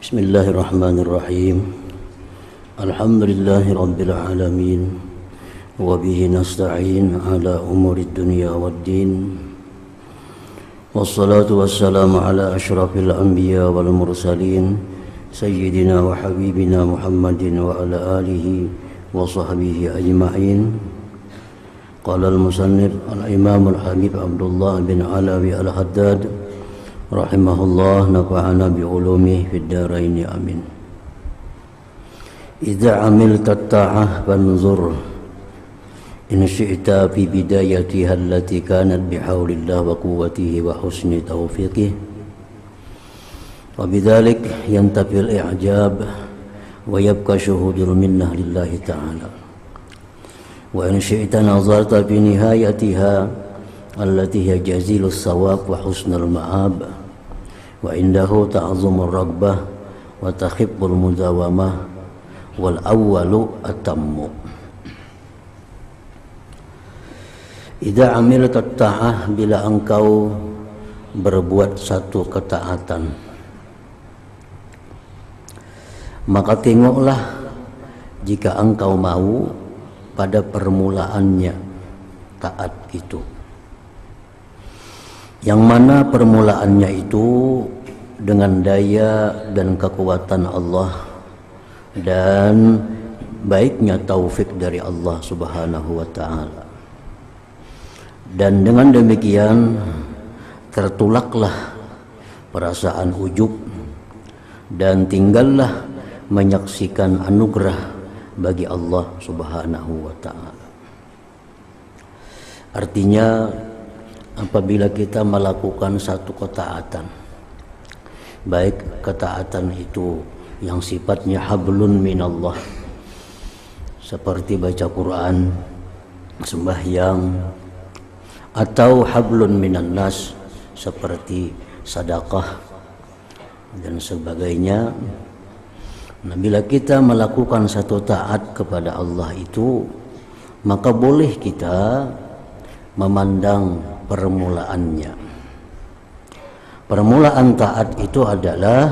Bismillahirrahmanirrahim. Alhamdulillahi rabbil alamin. Wa bihi nasta'in ala umurid dunya waddin. Wassalatu wassalamu ala asyrafil anbiya wal mursalin sayyidina wa habibina Muhammadin wa ala alihi wa sahbihi ajma'in. Qala al-musannif al-imam al-habib Abdullah bin Alawi al-Haddad rahimahullah, nafa'ana bi'ulumih fid daraini amin. Idza amilta ta'ah fanzur in syi'ta fi bidayatiha allati kanat bihaulillah wa quwwatihi wa husni taufiqih wa bidzalik yantafil i'jab wa yabqa syuhudul minnah lillahi ta'ala. Wa in syi'ta nazarta fi nihayatiha allati hiya jazilus sawab wa husnul ma'ab wa indahu ta'zumur ragbah wa takhibbul mudawamah wal awwalu atammu. Idza amilta ta'ah, bila engkau berbuat satu ketaatan, maka tengoklah jika engkau mau pada permulaannya taat itu, yang mana permulaannya itu dengan daya dan kekuatan Allah dan baiknya taufik dari Allah Subhanahu wa ta'ala. Dan dengan demikian tertolaklah perasaan ujub dan tinggallah menyaksikan anugerah bagi Allah Subhanahu wa ta'ala. Artinya, apabila kita melakukan satu ketaatan, baik ketaatan itu yang sifatnya hablun minallah seperti baca Quran, sembahyang, atau hablun minan nas seperti sedekah dan sebagainya. Nah, bila kita melakukan satu taat kepada Allah itu, maka boleh kita memandang permulaannya. Permulaan taat itu adalah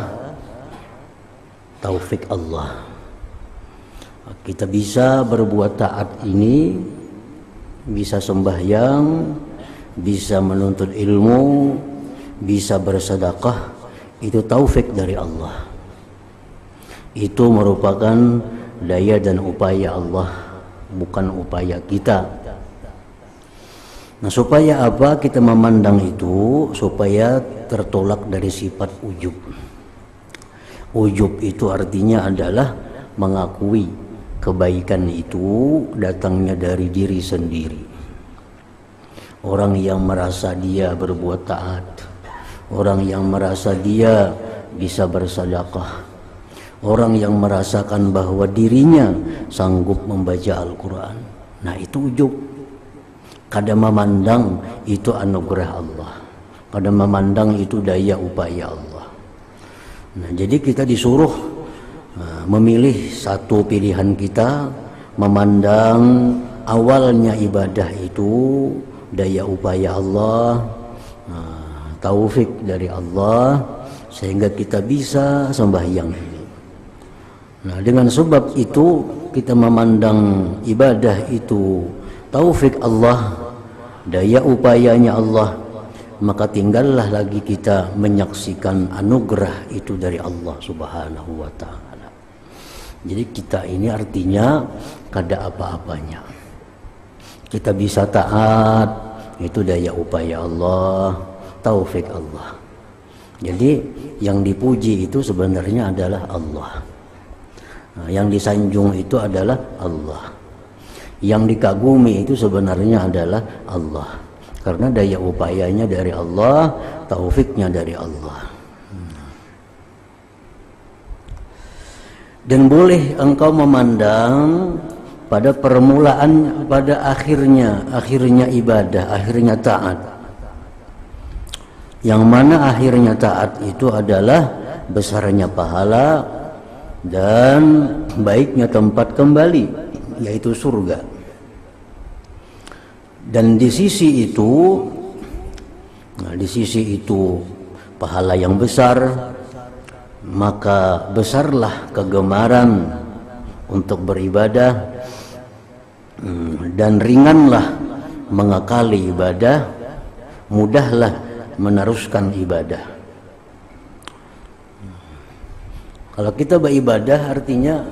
taufik Allah. Kita bisa berbuat taat ini, bisa sembahyang, bisa menuntut ilmu, bisa bersedekah, itu taufik dari Allah. Itu merupakan daya dan upaya Allah, bukan upaya kita. Nah, supaya apa kita memandang itu? Supaya tertolak dari sifat ujub. Ujub itu artinya adalah mengakui kebaikan itu datangnya dari diri sendiri. Orang yang merasa dia berbuat taat, orang yang merasa dia bisa bersedekah, orang yang merasakan bahwa dirinya sanggup membaca Al-Quran, nah itu ujub. Kadang memandang itu anugerah Allah, kadang memandang itu daya upaya Allah. Nah, jadi kita disuruh memilih satu pilihan kita, memandang awalnya ibadah itu daya upaya Allah, taufik dari Allah, sehingga kita bisa sembahyang ini. Nah, dengan sebab itu kita memandang ibadah itu taufik Allah, daya upayanya Allah, maka tinggallah lagi kita menyaksikan anugerah itu dari Allah Subhanahu wa ta'ala. Jadi kita ini artinya kada apa-apanya. Kita bisa taat, itu daya upaya Allah, taufik Allah. Jadi yang dipuji itu sebenarnya adalah Allah. Nah, yang disanjung itu adalah Allah. Yang dikagumi itu sebenarnya adalah Allah. Karena daya upayanya dari Allah, taufiknya dari Allah. Dan boleh engkau memandang pada permulaan, pada akhirnya ibadah, akhirnya taat. Yang mana akhirnya taat itu adalah besarnya pahala dan baiknya tempat kembali, yaitu surga. Dan di sisi itu, di sisi itu pahala yang besar, maka besarlah kegemaran untuk beribadah dan ringanlah mengakali ibadah, mudahlah meneruskan ibadah. Kalau kita beribadah artinya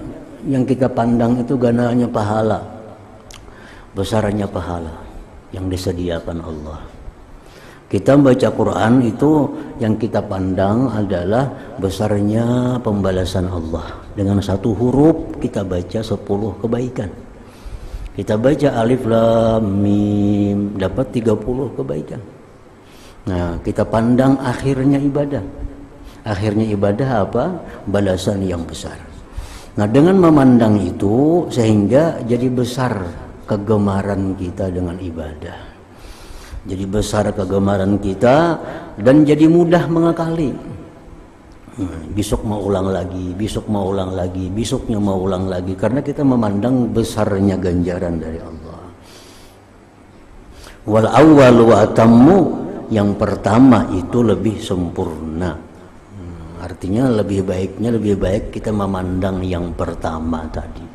yang kita pandang itu gananya pahala, besarnya pahala yang disediakan Allah. Kita baca Quran itu yang kita pandang adalah besarnya pembalasan Allah. Dengan satu huruf kita baca 10 kebaikan. Kita baca alif lam mim dapat 30 kebaikan. Nah, kita pandang akhirnya ibadah. Akhirnya ibadah apa? Balasan yang besar. Nah, dengan memandang itu sehingga jadi besar kegemaran kita dengan ibadah. Jadi besar kegemaran kita dan jadi mudah mengakali. Besok mau ulang lagi, besok mau ulang lagi, besoknya mau ulang lagi, karena kita memandang besarnya ganjaran dari Allah. Wal awwal wa atammu, yang pertama itu lebih sempurna. Artinya lebih baik kita memandang yang pertama tadi.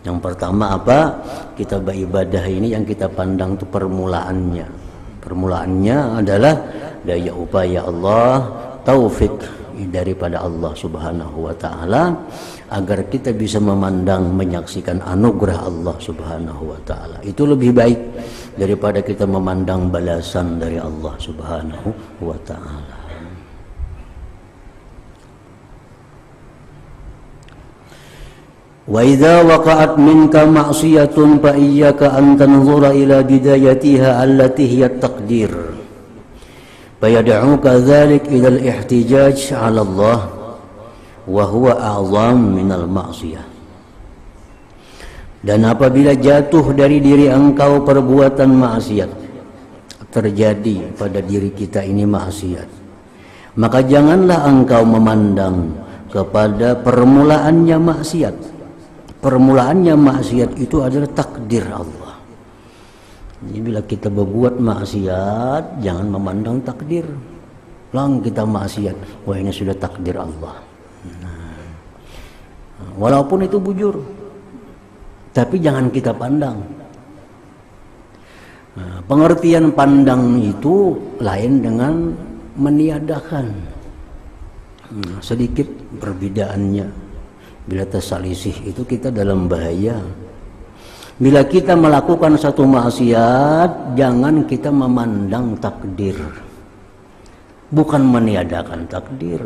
Yang pertama apa? Kita beribadah ini yang kita pandang itu permulaannya. Permulaannya adalah daya upaya Allah, taufik daripada Allah Subhanahu wa taala agar kita bisa memandang, menyaksikan anugerah Allah Subhanahu wa taala. Itu lebih baik daripada kita memandang balasan dari Allah Subhanahu wa taala. Wa idza waqa'at minka ma'siyatun fa iyyaka an tanzura ila bidayatiha allati hiya at-taqdir. Fa yad'uka dzalik ila al-ihtijaj 'ala Allah wa huwa a'zam min al-ma'siyah. Dan apabila jatuh dari diri engkau perbuatan maksiat, terjadi pada diri kita ini maksiat, maka janganlah engkau memandang kepada permulaannya maksiat. Permulaannya maksiat itu adalah takdir Allah. Jadi bila kita berbuat maksiat, jangan memandang takdir. Lang kita maksiat, wah ini sudah takdir Allah. Walaupun itu bujur, tapi jangan kita pandang. Pengertian pandang itu lain dengan meniadakan. Sedikit perbedaannya. Bila terselisih itu kita dalam bahaya. Bila kita melakukan satu maksiat, jangan kita memandang takdir. Bukan meniadakan takdir.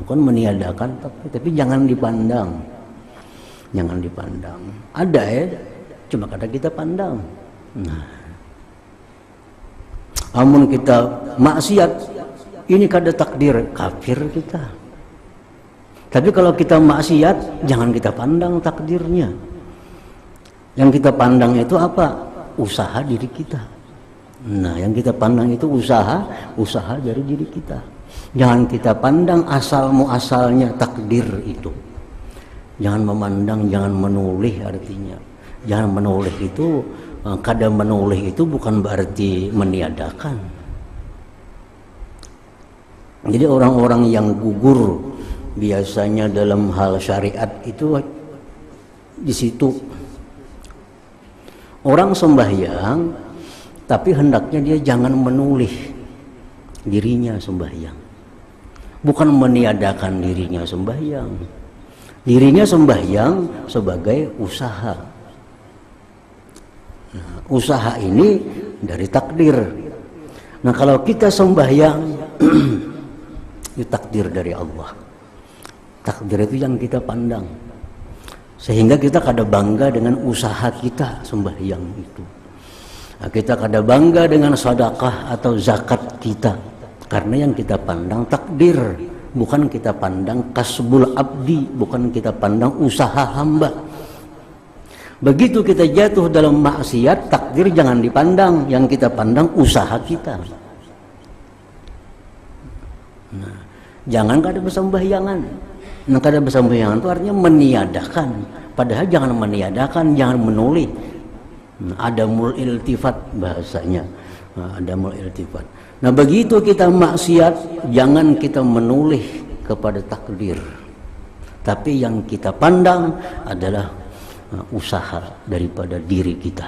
Bukan meniadakan takdir, tapi jangan dipandang. Jangan dipandang. Ada ya, cuma kadang kita pandang. Amun kita maksiat, ini kada takdir, kafir kita. Tapi kalau kita maksiat, jangan kita pandang takdirnya. Yang kita pandang itu apa? Usaha diri kita. Nah, yang kita pandang itu usaha dari diri kita. Jangan kita pandang asal muasalnya takdir itu. Jangan memandang, jangan menoleh artinya. Jangan menoleh itu, kadang menoleh itu bukan berarti meniadakan. Jadi orang-orang yang gugur biasanya dalam hal syariat itu di situ. Orang sembahyang tapi hendaknya dia jangan menoleh dirinya sembahyang. Bukan meniadakan dirinya sembahyang. Dirinya sembahyang sebagai usaha. Nah, usaha ini dari takdir. Nah, kalau kita sembahyang itu takdir dari Allah. Takdir itu yang kita pandang, sehingga kita kada bangga dengan usaha kita sembahyang itu. Nah, kita kada bangga dengan sedekah atau zakat kita, karena yang kita pandang takdir, bukan kita pandang kasbul abdi, bukan kita pandang usaha hamba. Begitu kita jatuh dalam maksiat, takdir jangan dipandang, yang kita pandang usaha kita. Nah, jangan kada bersembahyangan. Nah, kada bersembahyangan itu artinya meniadakan. Padahal jangan meniadakan, jangan menoleh. Adamul iltifat bahasanya. Adamul iltifat. Nah, begitu kita maksiat, jangan kita menoleh kepada takdir. Tapi yang kita pandang adalah usaha daripada diri kita.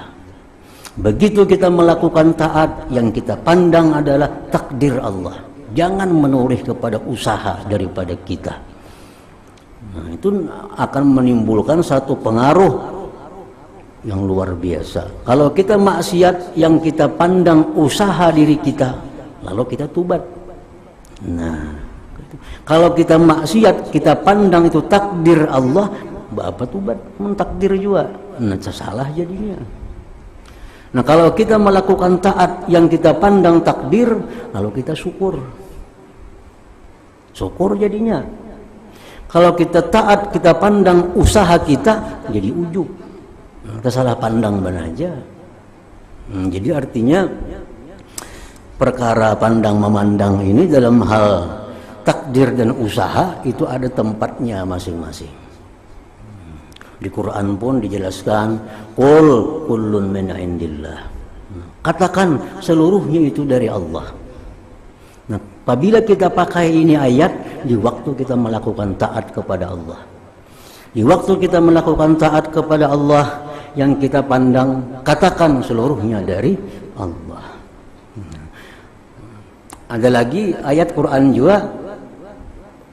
Begitu kita melakukan taat, yang kita pandang adalah takdir Allah. Jangan menoleh kepada usaha daripada kita. Nah, itu akan menimbulkan satu pengaruh yang luar biasa. Kalau kita maksiat, yang kita pandang usaha diri kita, lalu kita tobat. Nah, kalau kita maksiat, kita pandang itu takdir Allah, apa tobat? Mentakdir juga. Nah, salah jadinya. Nah, kalau kita melakukan taat, yang kita pandang takdir, lalu kita syukur. Syukur jadinya. Kalau kita taat, kita pandang usaha kita, jadi ujub. Kita salah pandang benar aja. Jadi artinya perkara pandang memandang ini dalam hal takdir dan usaha itu ada tempatnya masing-masing. Di Quran pun dijelaskan, qul kullun min indillah. Katakan seluruhnya itu dari Allah. Nah, apabila kita pakai ini ayat di waktu kita melakukan taat kepada Allah. Di waktu kita melakukan taat kepada Allah, yang kita pandang, katakan seluruhnya dari Allah. Ada lagi ayat Quran juga,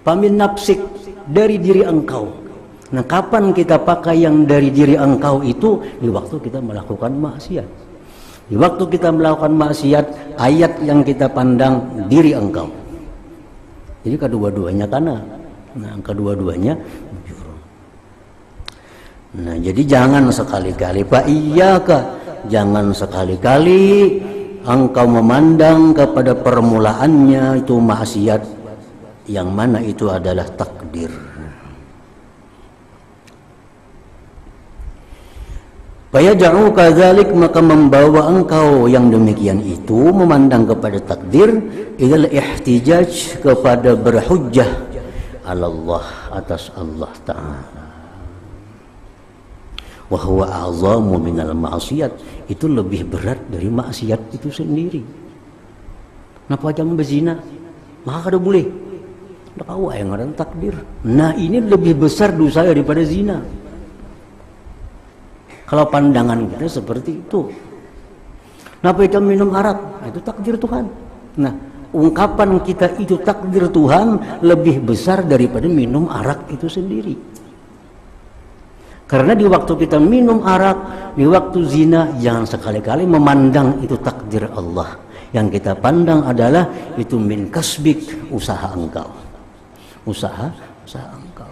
pamin nafsik, dari diri engkau. Nah, kapan kita pakai yang dari diri engkau itu? Di waktu kita melakukan maksiat. Di waktu kita melakukan maksiat, ayat yang kita pandang diri engkau. Jadi kedua-duanya karena, nah kedua-duanya jujur. Nah, jadi jangan sekali-kali, Pak, iyaka, jangan sekali-kali engkau memandang kepada permulaannya itu maksiat, yang mana itu adalah takdir. Fayaj'u kadzalik, maka membawa engkau yang demikian itu memandang kepada takdir ilal ihtijaj, kepada berhujjah Allah, atas Allah Ta'ala. Wa huwa a'zamu minal ma'siyat, itu lebih berat dari maksiat itu sendiri. Napa jangan berzina? Maka kada boleh. Ndak tahu yang ngaran takdir. Nah, ini lebih besar dosa daripada zina. Kalau pandangan kita seperti itu. Napa kita minum arak? Nah, itu takdir Tuhan. Nah, ungkapan kita itu takdir Tuhan lebih besar daripada minum arak itu sendiri. Karena di waktu kita minum arak, di waktu zina, jangan sekali-kali memandang itu takdir Allah. Yang kita pandang adalah itu min kasbik, usaha engkau. Usaha engkau.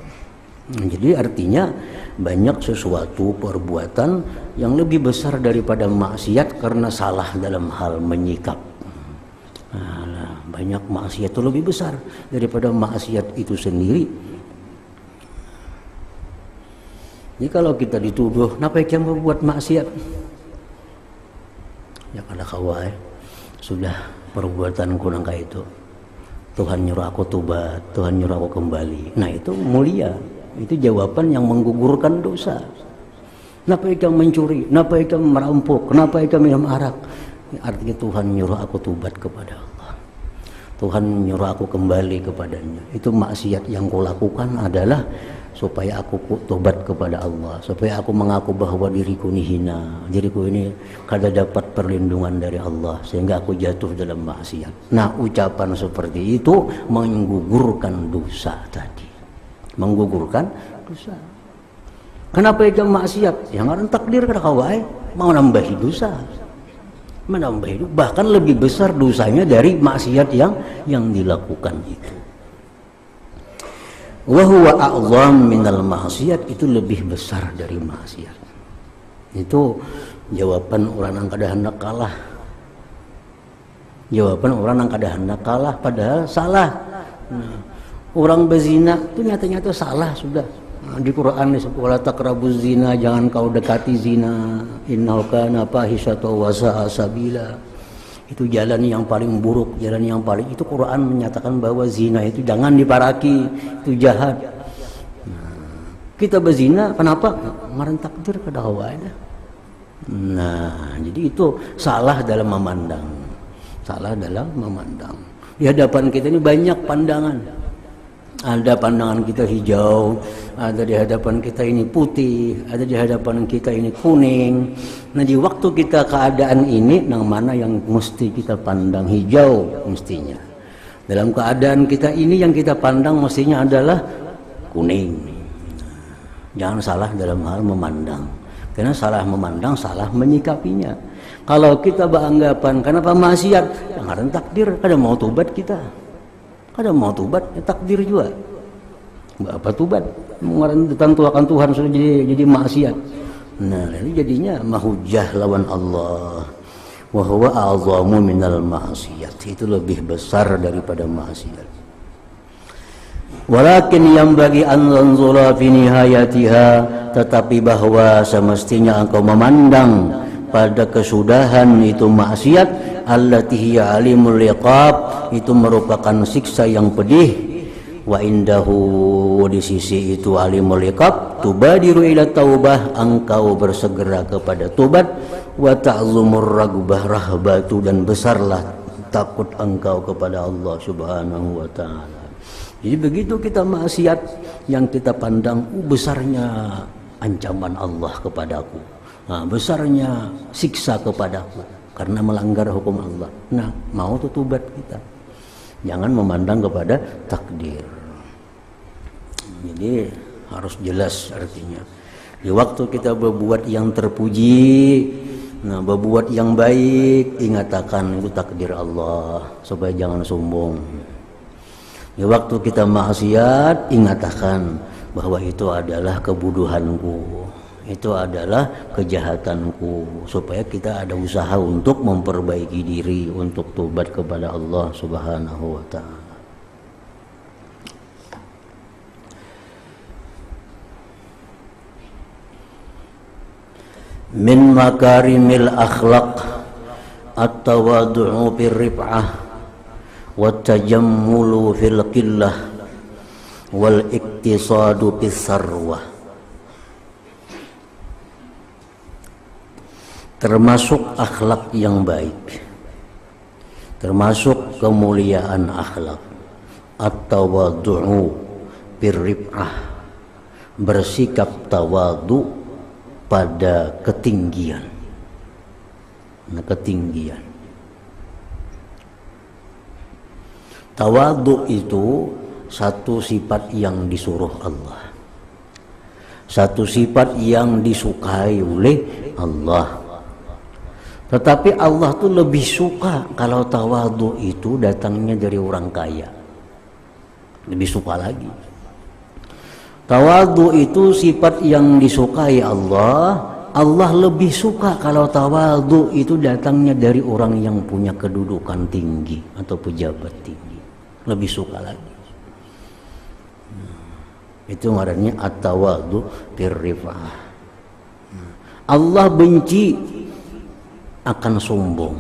Jadi artinya banyak sesuatu perbuatan yang lebih besar daripada maksiat karena salah dalam hal menyikap. Nah, banyak maksiat itu lebih besar daripada maksiat itu sendiri. Jadi kalau kita dituduh, kenapa yang membuat maksiat? Ya kada kawai, sudah perbuatanku nangka itu. Tuhan nyuruh aku tobat, Tuhan nyuruh aku kembali. Nah, itu mulia. Itu jawaban yang menggugurkan dosa. Kenapa ikan mencuri? Kenapa ikan merampok? Kenapa ikan minum arak? Artinya Tuhan nyuruh aku tobat kepada Allah. Tuhan nyuruh aku kembali kepadanya. Itu maksiat yang kau lakukan adalah supaya aku tobat kepada Allah, supaya aku mengaku bahwa diriku ini hina, diriku ini kada dapat perlindungan dari Allah, sehingga aku jatuh dalam maksiat. Nah, ucapan seperti itu menggugurkan dosa tadi. Menggugurkan dosa. Kenapa itu maksiat? Yang orang takdir kada kawai mau nambahi dosa. Menambahi dosa, bahkan lebih besar dosanya dari maksiat yang dilakukan itu. Wa huwa a'zam minal maksiat, itu lebih besar dari maksiat. Itu jawaban orang yang kada hendak kalah. Jawaban orang yang kada hendak kalah padahal salah. Nah, orang berzina itu nyata-nyata salah sudah. Nah, di Quran disebut wala taqrabuz zina, jangan kau dekati zina, innahu kana fahisyatan wa sa'a sabila. Itu jalan yang paling buruk, jalan yang paling, itu Quran menyatakan bahwa zina itu jangan diparaki, itu jahat. Nah, kita berzina kenapa? Ngaran takdir kada hawanya. Nah, jadi itu salah dalam memandang. Salah dalam memandang. Di hadapan kita ini banyak pandangan. Ada pandangan kita hijau, ada di hadapan kita ini putih, ada di hadapan kita ini kuning. Nah di waktu kita keadaan ini, yang mana yang mesti kita pandang? Hijau mestinya. Dalam keadaan kita ini yang kita pandang mestinya adalah kuning. Jangan salah dalam hal memandang. Karena salah memandang, salah menyikapinya. Kalau kita beranggapan kenapa maksiat, jangan takdir, kada mau tobat kita. Kada mau tobat, ya takdir juga. Apa tobat? Mengarang ditentukan Tuhan sudah jadi maksiat. Nah, ini jadinya mahujah lawan Allah. Wa huwa a'zamu minal ma'siyat. Itu lebih besar daripada maksiat. Walakin yang bagi an tanzura fi nihayatiha, tetapi bahwa semestinya engkau memandang pada kesudahan itu maksiat, allati hiya alimul liqab, itu merupakan siksa yang pedih. Wa indahu, di sisi itu alimul liqab, tubadiru ila taubah, engkau bersegera kepada tobat. Wa ta'zumur ragbah rahbatu, dan besarlah takut engkau kepada Allah subhanahu wa ta'ala. Jadi begitu kita maksiat, yang kita pandang besarnya ancaman Allah kepadaku, besarnya siksa kepadaku karena melanggar hukum Allah. Nah, mau tuh tobat kita, jangan memandang kepada takdir. Jadi harus jelas artinya. Di waktu kita berbuat yang terpuji, nah berbuat yang baik, ingatkan itu takdir Allah supaya jangan sombong. Di waktu kita maksiat, ingatkan bahwa itu adalah kebodohanku, itu adalah kejahatanku, supaya kita ada usaha untuk memperbaiki diri, untuk tobat kepada Allah subhanahu wa ta'ala. Min makarimil akhlaq at-tawadu'u bir-rif'ah wat-tajammulu fil qillah wal iktisadu bis sarwah. Termasuk akhlak yang baik, termasuk kemuliaan akhlak, at-tawadu'u bir-rif'ah, bersikap tawadu pada ketinggian. Nah, ketinggian. Tawadu itu satu sifat yang disuruh Allah, satu sifat yang disukai oleh Allah. Tetapi Allah tuh lebih suka kalau tawadu itu datangnya dari orang kaya, lebih suka lagi. Tawadu itu sifat yang disukai Allah. Allah lebih suka kalau tawadu itu datangnya dari orang yang punya kedudukan tinggi atau pejabat tinggi, lebih suka lagi. Itu ngarannya at-tawadu bir-rif'ah. Allah benci akan sombong,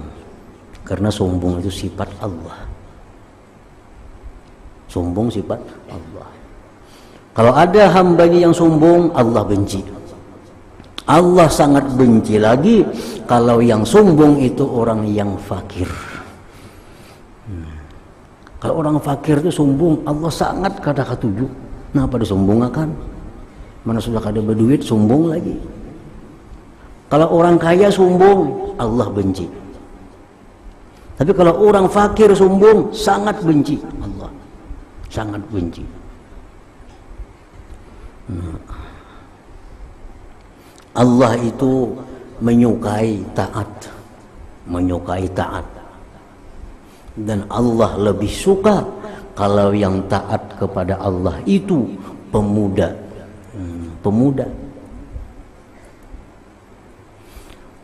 karena sombong itu sifat Allah. Sombong sifat Allah. Kalau ada hambanya yang sombong, Allah benci. Allah sangat benci lagi kalau yang sombong itu orang yang fakir. Kalau orang fakir itu sombong, Allah sangat kada katuju. Nah, pada sombong akan mana sudah kada berduit, sombong lagi. Kalau orang kaya sombong, Allah benci. Tapi kalau orang fakir sombong, sangat benci Allah, sangat benci. Allah itu menyukai taat, menyukai taat. Dan Allah lebih suka kalau yang taat kepada Allah itu pemuda. Pemuda.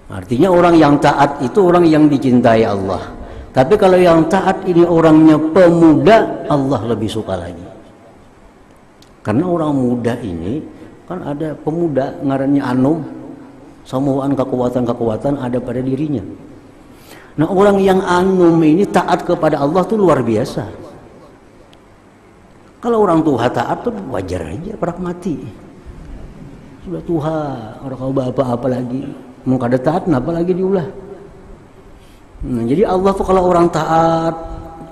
Artinya orang yang taat itu orang yang dicintai Allah. Tapi kalau yang taat ini orangnya pemuda, Allah lebih suka lagi. Karena orang muda ini, kan ada pemuda ngarannya Anum, samuan kekuatan-kekuatan ada pada dirinya. Nah, orang yang Anum ini taat kepada Allah tuh luar biasa. Kalau orang tua taat tuh wajar aja, pragmati. Sudah tua, orang kau apa-apa lagi. Mau kada taat, kenapa lagi diulah? Nah, jadi Allah tuh kalau orang taat,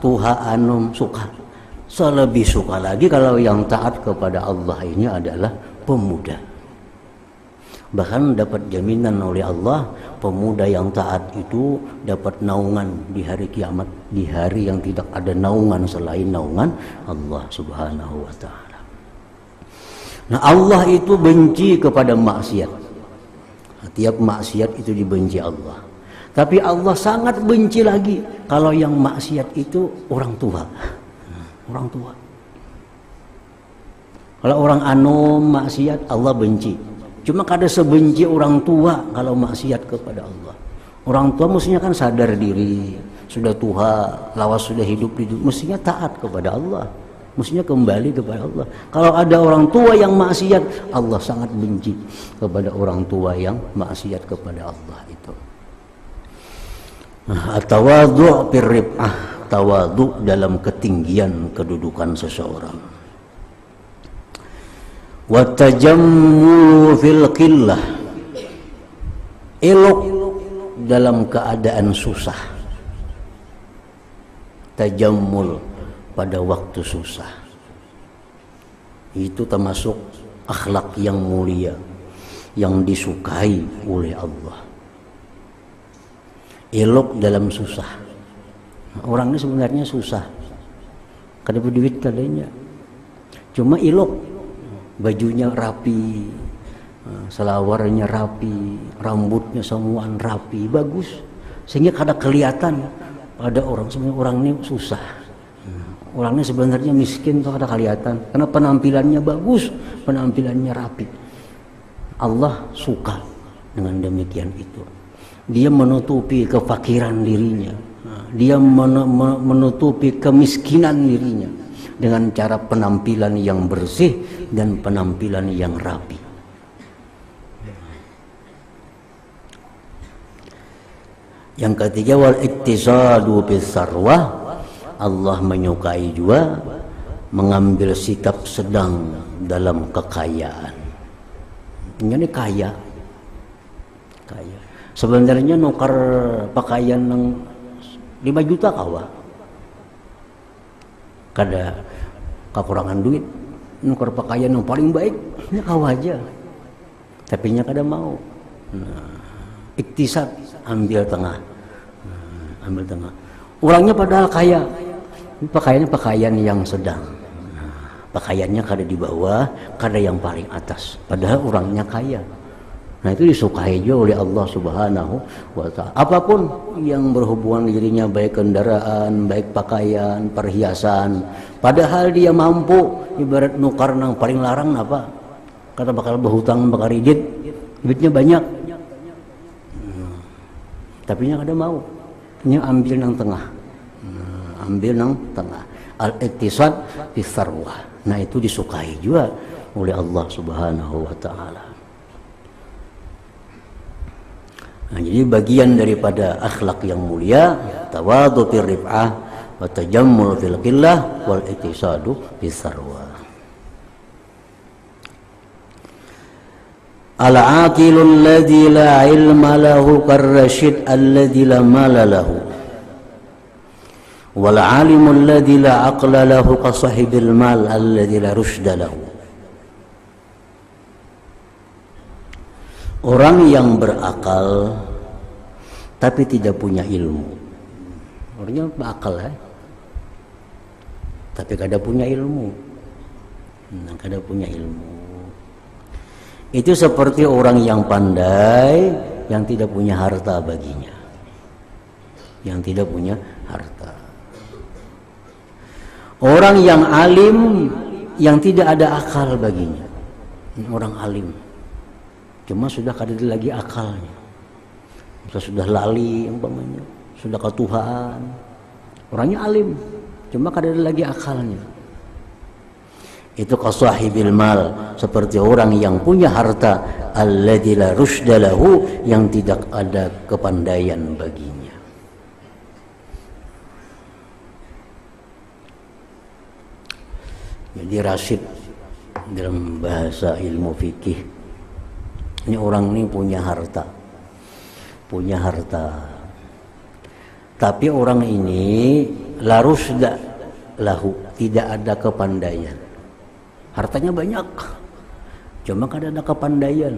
Tuhan Anum suka. Selebih suka lagi kalau yang taat kepada Allah ini adalah pemuda. Bahkan dapat jaminan oleh Allah, pemuda yang taat itu dapat naungan di hari kiamat, di hari yang tidak ada naungan selain naungan Allah Subhanahu wa taala. Nah, Allah itu benci kepada maksiat. Tiap maksiat itu dibenci Allah. Tapi Allah sangat benci lagi kalau yang maksiat itu orang tua. Orang tua. Kalau orang anom maksiat Allah benci. Cuma kada sebenci orang tua kalau maksiat kepada Allah. Orang tua mestinya kan sadar diri, sudah tua, lawas sudah hidup, mestinya taat kepada Allah. Mestinya kembali kepada Allah. Kalau ada orang tua yang maksiat, Allah sangat benci kepada orang tua yang maksiat kepada Allah itu. Nah, at-tawadhu' fir rif'ah. Tawadhu dalam ketinggian kedudukan seseorang. Wa tajammul fil qillah. Elok dalam keadaan susah. Tajammul pada waktu susah. Itu termasuk akhlak yang mulia yang disukai oleh Allah. Elok dalam susah. Orang ini sebenarnya susah, kada berduit kadanya, cuma ilok, bajunya rapi, selawarnya rapi, rambutnya semuaan rapi, bagus, sehingga kada kelihatan pada orang. Sebenarnya orang ini susah, orang ini sebenarnya miskin tuh kada kelihatan, karena penampilannya bagus, penampilannya rapi. Allah suka dengan demikian itu. Dia menutupi kefakiran dirinya. Dia menutupi kemiskinan dirinya dengan cara penampilan yang bersih dan penampilan yang rapi. Yang ketiga, wal iktisadu bis sarwah. Allah menyukai juga mengambil sikap sedang dalam kekayaan. Ini kaya. Sebenarnya nukar pakaian yang 5 juta kawa, kada kekurangan duit, nukar pakaian yang paling baik, ini kawa aja, tapi nya kada mau. Iktisad, ambil tengah. Orangnya padahal kaya, pakaiannya pakaian yang sedang, pakaiannya kada di bawah, kada yang paling atas, padahal orangnya kaya. Nah, itu disukai juga oleh Allah Subhanahu wa ta'ala. Apapun yang berhubungan dirinya, baik kendaraan, baik pakaian, perhiasan, padahal dia mampu, ibarat nukar nang paling larang apa? Kata bakal berhutang, bakal ridit, duitnya banyak. Tapi nya kada mau. Nya ambil nang tengah. Ambil nang tengah. Al-iktisad bis sarwah. Nah, itu disukai juga oleh Allah Subhanahu wa ta'ala. Nah, jadi bagian daripada akhlak yang mulia, tawadhu fil rif'ah wa tajammul fil qillah wal iktisadu bis sarwah. Al-aqilul ladzi la ilma lahu karrasyid alladzi la mala lahu wal alimul ladzi la aqla lahu kasahibil mal alladzi la rusyda lahu. Orang yang berakal tapi tidak punya ilmu. Orangnya berakal tapi kada punya ilmu. Kada punya ilmu. Itu seperti orang yang pandai yang tidak punya harta baginya. Yang tidak punya harta. Orang yang alim yang tidak ada akal baginya. Orang alim cuma sudah kada lagi akalnya, sudah lali umpamanya, sudah ke Tuhan. Orangnya alim cuma kada lagi akalnya. Itu kasahibil mal, seperti orang yang punya harta, alladzi la rusyda lahu, yang tidak ada kepandaian baginya. Jadi rasyid dalam bahasa ilmu fikih, ini orang ini punya harta, tapi orang ini la rusda, lahu, tidak ada kepandaian. Hartanya banyak, cuma kada ada kepandaian.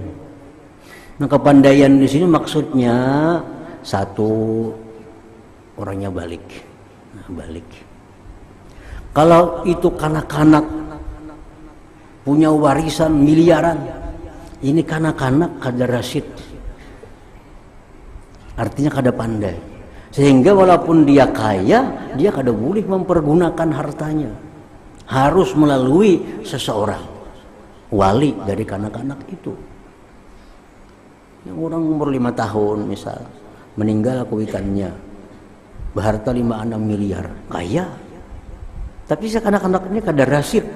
Nah, kepandaian di sini maksudnya satu, orangnya balik. Nah, balik. Kalau itu kanak-kanak punya warisan miliaran, ini kanak-kanak kada rasid, artinya kada pandai, sehingga walaupun dia kaya, dia kada boleh mempergunakan hartanya, harus melalui seseorang wali dari kanak-kanak itu. Yang orang umur 5 tahun misal meninggal kuitannya berharta 5-6 miliar, kaya, tapi si kanak-kanak ini kada rasid.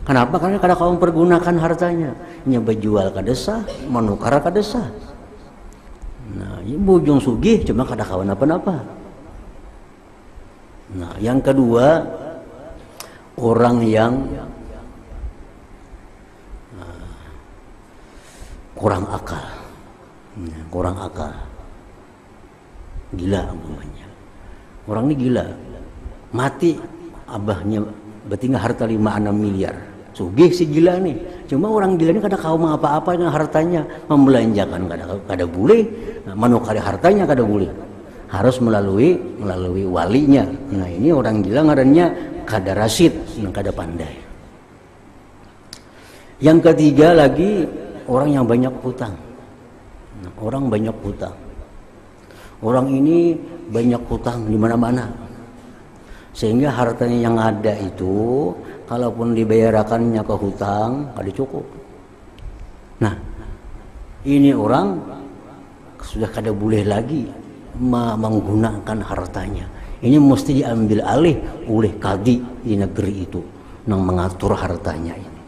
Kenapa? Karena kada kau mempergunakan hartanya, nyoba jual kadesah, menukar kadesah. Nah, ini bujung sugih cuma kada kawan apa-apa. Nah, yang kedua, orang yang kurang akal. Kurang akal. Gila umpamanya. Orang ini gila. Mati abahnya bertinggal harta 5-6 miliar. Sugih si gila nih. Cuma orang gila ini kada kau apa-apa dengan hartanya, membelanjakan kada boleh, menukari hartanya kada boleh. Harus melalui walinya. Nah, ini orang gila ngarannya kada rasid, kada pandai. Yang ketiga lagi, orang yang banyak hutang. Nah, orang banyak hutang. Orang ini banyak hutang di mana-mana, sehingga hartanya yang ada itu kalaupun dibayarkannya ke hutang kada cukup. Nah, ini orang sudah kada boleh lagi menggunakan hartanya. Ini mesti diambil alih oleh kadi di negeri itu yang mengatur hartanya ini.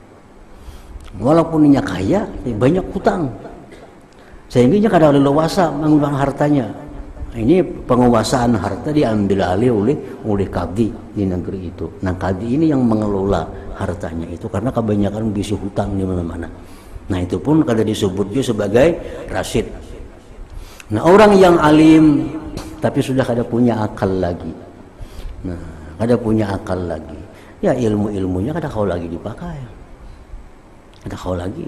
Walaupun dia kaya, banyak hutang, sehingga dia kada leluasa menggunakan hartanya. Ini penguasaan harta diambil alih oleh kadi di negeri itu. Nah, kadi ini yang mengelola hartanya itu, karena kebanyakan bisi hutang di mana-mana. Nah, itu pun kada disebut juga sebagai rasid. Nah, orang yang alim tapi sudah kada punya akal lagi. Nah, kada punya akal lagi. Ya, ilmunya kada kau lagi dipakai. Kada kau lagi.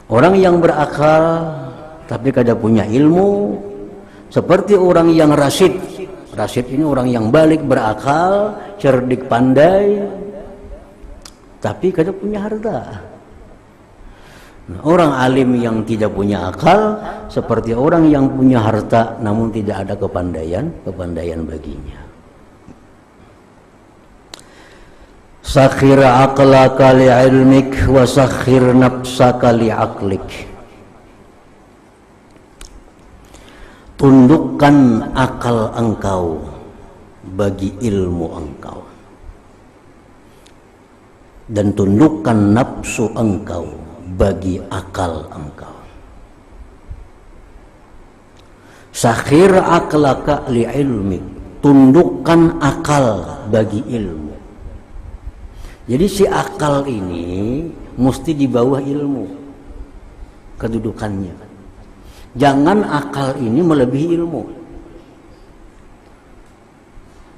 Orang yang berakal tapi kada punya ilmu, seperti orang yang rasid. Rasid ini orang yang balik, berakal, cerdik, pandai, tapi kada punya harta. Nah, orang alim yang tidak punya akal seperti orang yang punya harta namun tidak ada kepandaian baginya. Sakhir aqlaka li'ilmik wa sakhir nafsaka li'aqlik. Tundukkan akal engkau bagi ilmu engkau, dan tundukkan nafsu engkau bagi akal engkau. Sakhir aqlaka li'ilmik, tundukkan akal bagi ilmu. Jadi si akal ini mesti di bawah ilmu kedudukannya. Jangan akal ini melebihi ilmu.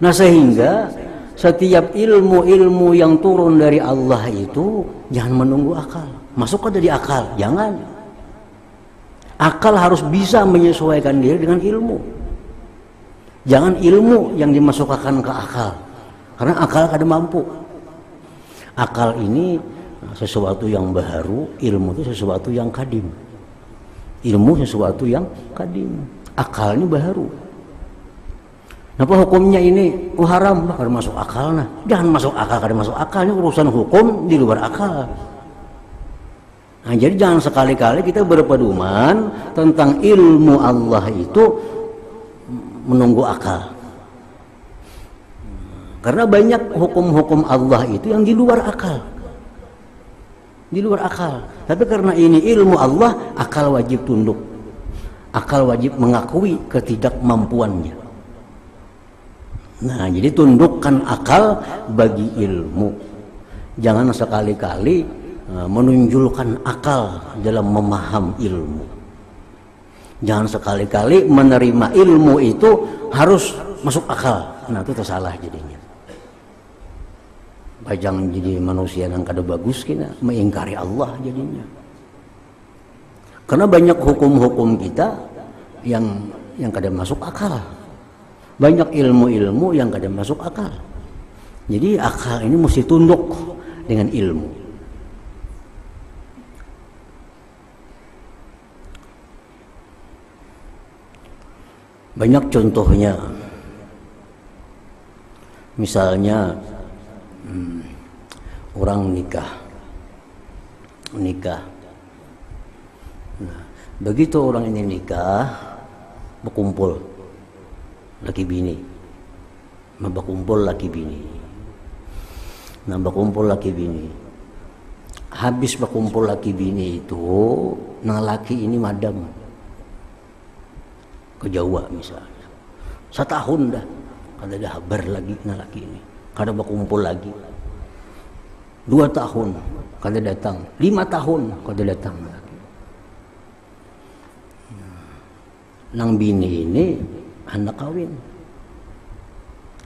Nah, sehingga setiap ilmu yang turun dari Allah itu jangan menunggu akal. Masuk ada di akal, jangan. Akal harus bisa menyesuaikan diri dengan ilmu. Jangan ilmu yang dimasukkan ke akal, karena akal kada mampu. Akal ini sesuatu yang baru, ilmu itu sesuatu yang kadim. Ilmu sesuatu yang kadim, akal ini baru. Kenapa hukumnya ini haram? Kada masuk akal. Nah, jangan masuk akal, kada masuk akal. Ini urusan hukum di luar akal. Nah, jadi jangan sekali-kali kita berpedoman tentang ilmu Allah itu menunggu akal. Karena banyak hukum-hukum Allah itu yang di luar akal. Di luar akal. Tapi karena ini ilmu Allah, akal wajib tunduk. Akal wajib mengakui ketidakmampuannya. Nah, jadi tundukkan akal bagi ilmu. Jangan sekali-kali menunjukkan akal dalam memaham ilmu. Jangan sekali-kali menerima ilmu itu harus masuk akal. Nah itu salah jadinya. Jangan jadi manusia yang kada bagus kita mengingkari Allah jadinya. Karena banyak hukum-hukum kita yang kada masuk akal. Banyak ilmu-ilmu yang kada masuk akal. Jadi akal ini mesti tunduk dengan ilmu. Banyak contohnya. Misalnya orang nikah. Nah, begitu orang ini nikah, berkumpul laki bini. Berkumpul laki bini. Nah, berkumpul laki bini. Habis berkumpul laki bini itu, nah laki ini madam ke Jawa misalnya. 1 tahun dah, kada ada kabar lagi nah laki ini. Kada berkumpul lagi. 2 tahun kada datang. 5 tahun kada datang lagi. Nang bini ini hendak kawin.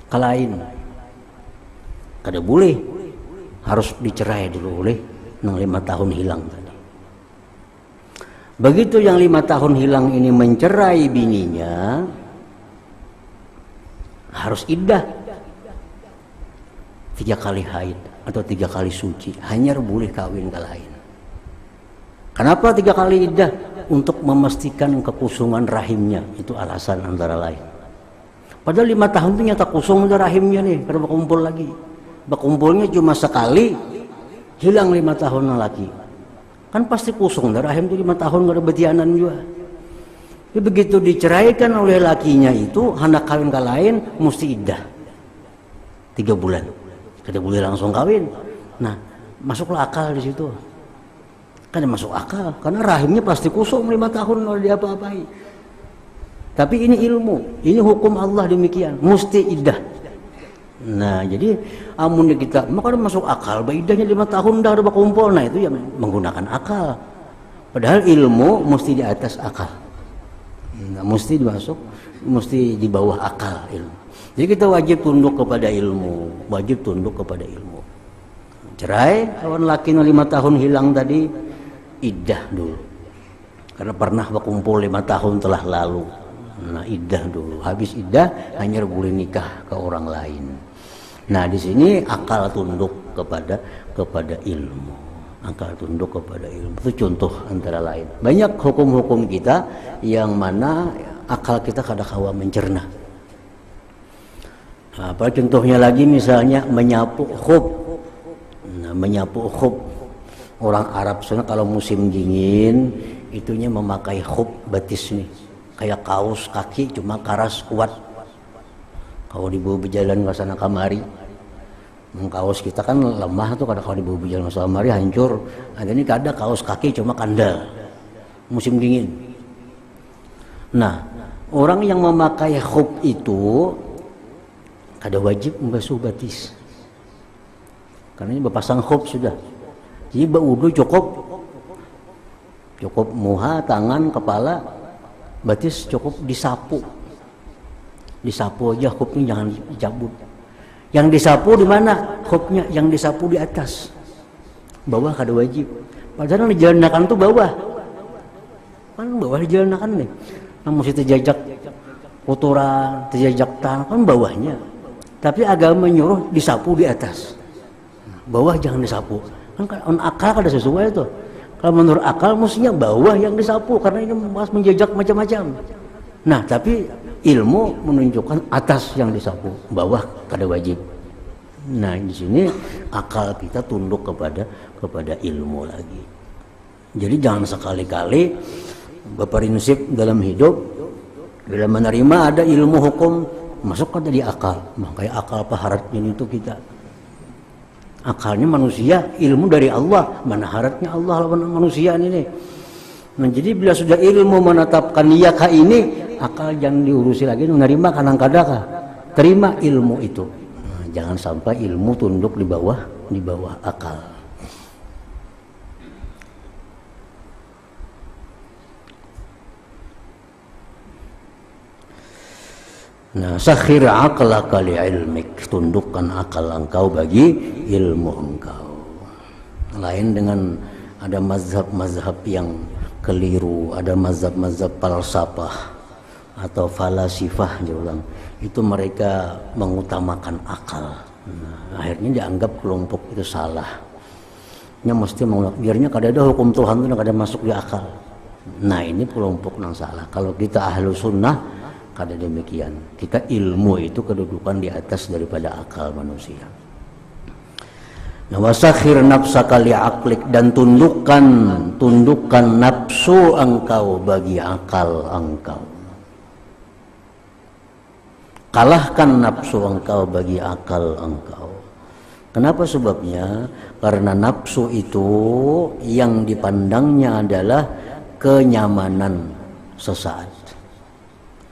Kalain. Kada boleh. Harus dicerai dulu oleh nang 5 tahun hilang tadi. Begitu yang 5 tahun hilang ini mencerai bininya, harus iddah 3 kali haid atau 3 kali suci, hanya boleh kawin ke lain. Kenapa 3 kali iddah? Untuk memastikan kekusungan rahimnya, itu alasan antara lain. Padahal 5 tahun itu nyata kusung udah rahimnya nih, karena berkumpul lagi. Berkumpulnya cuma sekali, hilang 5 tahun lagi. Kan pasti kusung dah rahim itu 5 tahun gak ada betianan juga. Jadi begitu diceraikan oleh lakinya itu, hendak kawin ke lain, mesti iddah 3 bulan. Kada boleh langsung kawin. Nah, masuklah akal di situ. Kan masuk akal, karena rahimnya pasti kusung 5 tahun kalau dia apa-apai. Tapi ini ilmu, ini hukum Allah demikian, mesti iddah. Nah, jadi amun kita maka masuk akal, idahnya 5 tahun dah ada berkumpul. Nah, itu yang menggunakan akal. Padahal ilmu mesti di atas akal. Nah, mesti dimasuk, mesti di bawah akal ilmu. Jadi kita wajib tunduk kepada ilmu, wajib tunduk kepada ilmu. Cerai, kawan laki 5 tahun hilang tadi, iddah dulu. Karena pernah berkumpul 5 tahun telah lalu. Nah, iddah dulu. Habis iddah hanya boleh nikah ke orang lain. Nah, di sini akal tunduk kepada ilmu. Akal tunduk kepada ilmu. Itu contoh antara lain. Banyak hukum-hukum kita yang mana akal kita kadang-kadang mencerna. Apa contohnya lagi misalnya menyapu khuf. Nah, menyapu khuf. Orang Arab sana kalau musim dingin itunya memakai khuf batis nih. Kayak kaos kaki cuma karas kuat. Kalau dibawa berjalan ke sana kamari, kaos kita kan lemah tuh, kalau dibawa berjalan ke sana kamari hancur. Ada ini kada kaos kaki cuma kandal. Musim dingin. Nah, orang yang memakai khuf itu kada wajib membasuh batis. Karena ini berpasang khuf sudah. Jadi berwudu cukup muha, tangan, kepala, batis cukup disapu aja, khufnya jangan dicabut. Yang disapu di mana khufnya? Yang disapu di atas, bawah kada wajib. Padahal yang dijalankan tuh bawah, kan bawah dijalankan nih. Namun mesti terjajak kotoran, terjajak tanah kan bawahnya. Tapi agama menyuruh disapu di atas, bawah jangan disapu. Kan akal kada sesuai tuh. Kalau menurut akal mestinya bawah yang disapu karena ini menjejak macam-macam. Nah, tapi ilmu menunjukkan atas yang disapu, bawah kada wajib. Nah, di sini akal kita tunduk kepada ilmu lagi. Jadi jangan sekali-kali berprinsip dalam hidup, dalam menerima ada ilmu hukum masuk ke di akal. Makanya akal paharatnya itu kita. Akalnya manusia, ilmu dari Allah. Mana haratnya Allah lawan manusia ini. Nah, jadi bila sudah ilmu menetapkan iyaka ini, akal jangan diurusi lagi, menerima kadang-kadang terima ilmu itu. Nah, jangan sampai ilmu tunduk di bawah akal. Nah, sakhir aqlaka li ilmik, tundukkan akal engkau bagi ilmu engkau. Lain dengan ada mazhab-mazhab yang keliru, ada mazhab-mazhab falsafah atau falasifah diulang. Itu mereka mengutamakan akal. Nah, akhirnya dianggap kelompok itu salah. Nya mesti biarnya kada ada hukum Tuhan itu kada masuk di akal. Nah, ini kelompok yang salah. Kalau kita ahlu sunnah kada demikian. Kita ilmu itu kedudukan di atas daripada akal manusia. Nah, wasakhir nafsaka li'aqlik, dan tundukkan nafsu engkau bagi akal engkau. Kalahkan nafsu engkau bagi akal engkau. Kenapa sebabnya? Karena nafsu itu yang dipandangnya adalah kenyamanan sesaat.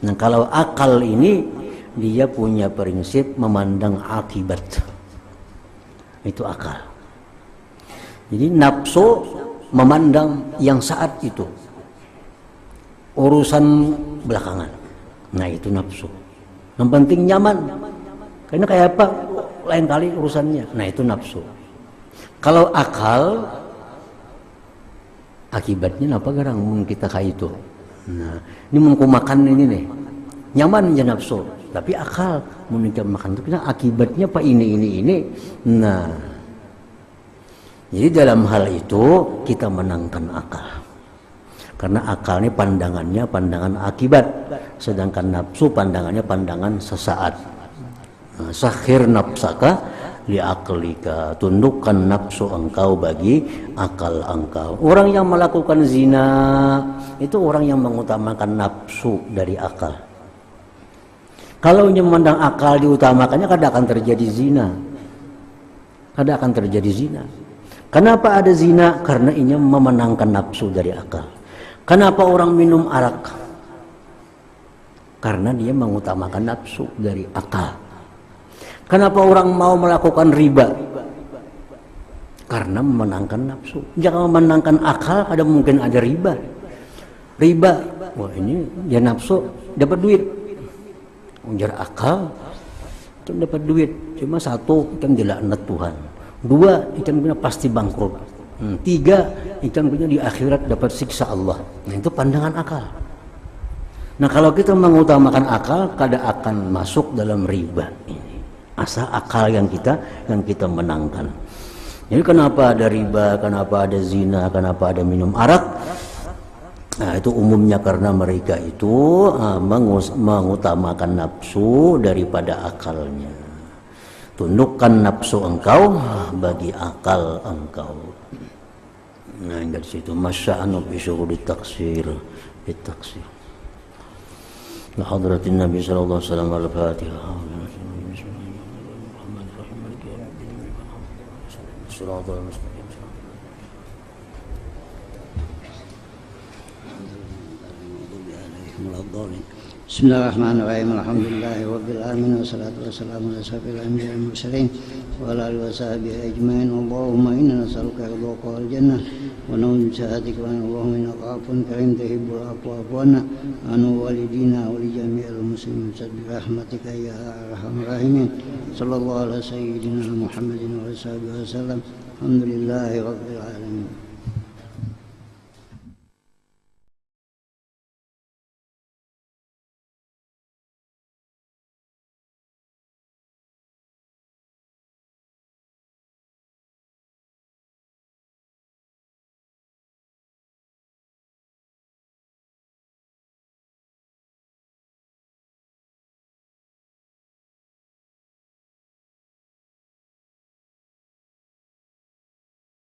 Nah, kalau akal ini dia punya prinsip memandang akibat. Itu akal. Jadi nafsu memandang yang saat itu, urusan belakangan. Nah, itu nafsu. Yang penting nyaman. Karena kayak apa? Lain kali urusannya. Nah, itu nafsu. Kalau akal, akibatnya apa garang mun kita kayak itu. Nah, ini mun makan ini nih, nyaman aja nafsu, tapi akal mun kita makan itu akibatnya apa ini. Nah, jadi dalam hal itu kita menangkan akal, karena akal ini pandangannya pandangan akibat, sedangkan nafsu pandangannya pandangan sesaat. Nah, sakhir nafsaka li'aqlika, tundukkan nafsu engkau bagi akal engkau. Orang yang melakukan zina itu orang yang mengutamakan nafsu dari akal. Kalau memandang akal diutamakannya, kada akan terjadi zina. Kada akan terjadi zina. Kenapa ada zina? Karena ini memenangkan nafsu dari akal. Kenapa orang minum arak? Karena dia mengutamakan nafsu dari akal. Kenapa orang mau melakukan riba? Karena memenangkan nafsu. Jangan memenangkan akal, ada mungkin ada riba. Riba, wah ini dia nafsu dapat duit. Ujar akal, itu dapat duit. Cuma satu, ikan dilaknat Tuhan. Dua, ikan punya pasti bangkrut. Tiga, ikan punya di akhirat dapat siksa Allah. Nah, itu pandangan akal. Nah, kalau kita mengutamakan akal, kada akan masuk dalam riba ini. Asal akal yang kita menangkan. Jadi kenapa ada riba, kenapa ada zina, kenapa ada minum arak? Nah, itu umumnya karena mereka itu mengutamakan nafsu daripada akalnya. Tundukkan nafsu engkau bagi akal engkau. Nah, dari situ masya'anu bi syuhudi taksir, bitaksir. La hadratin Nabi sallallahu alaihi wasallam al-Fatihah. Bismillahirrahmanirrahim. Alhamdulillahi rabbil alamin wassalatu wassalamu ala asyrafil anbiya'i wal mursalin wa ala alihi washabihi ajmain. Allahumma inna nas'aluka ridhaka wal jannah wa na'udzu bika min Allahumma innaka 'afuwwun karim tuhibbul 'afwa fa'fu 'anna anu walidina wa li jami'il muslimin bi rahmatika ya arhamar rahimin. Sallallahu ala sayyidina Muhammadin wa sahbihi wasallam. Alhamdulillahi rabbil alamin.